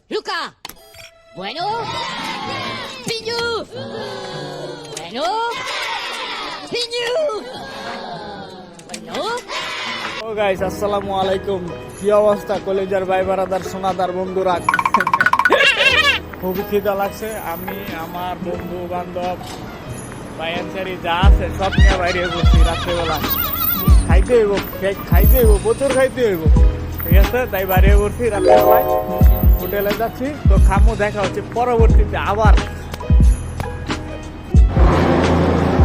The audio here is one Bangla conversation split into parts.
Luca. Bueno. Piñu. Bueno. Piñu. Bueno. ও গাইস, আসসালামু আলাইকুম। কি অবস্থা কলেজের ভাই বারাদার সোনাদার বন্ধুরা? খুবই খিদা লাগছে। আমি আমার বন্ধু বান্ধব ভাইয়ারি যা আছে সব নিয়ে বাইরে বসছি রাত্রেবেলা। খাইতে হইব, খাইতে হইব, প্রচুর খাইতে হইব, ঠিক আছে? তাই বাইরে বসছি রাত্রেবেলায়, হোটেলে যাচ্ছি। তো খামো, দেখা হচ্ছে পরবর্তীতে আবার।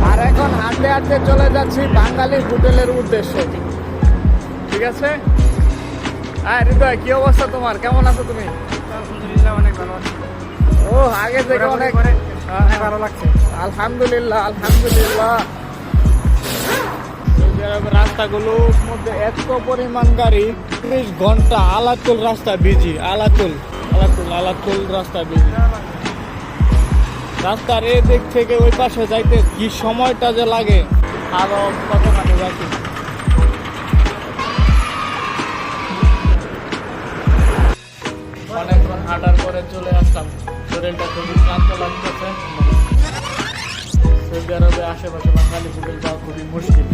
আর এখন হাঁটতে হাঁটতে চলে যাচ্ছি বাঙালি হোটেলের উদ্দেশ্যে, ঠিক আছে? হ্যাঁ হৃদয়, কি অবস্থা তোমার? কেমন আছো তুমি? আলহামদুলিল্লাহ, অনেক ভালো আছি। ও, আগে থেকে অনেক ভালো লাগছে। আলহামদুলিল্লাহ আলহামদুলিল্লাহ। সৌদি আরবের রাস্তাগুলোর মধ্যে এত পরিমাণ গাড়ি, 30 ঘন্টা আলাতুল রাস্তা বিজি। আলাতুল আলাতুল আলাতুল রাস্তা বিজি। রাস্তার এই দিক থেকে ওই পাশে যাইতে কি সময়টা যে লাগে, আরো কতখানি বাকি। অনেকক্ষণ হাঁটার পরে চলে আসলাম। শরীরটা খুবই ক্লান্ত লাগতেছে। সৌদি আরবে আশেপাশে বাঙালি হোটেল পাওয়া খুবই মুশকিল।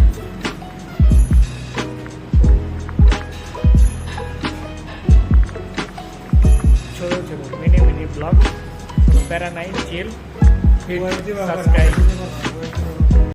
ছোট ছোট মিনি মিনি ব্লগ, প্যারা নাই, চিল, সাবস্ক্রাইব।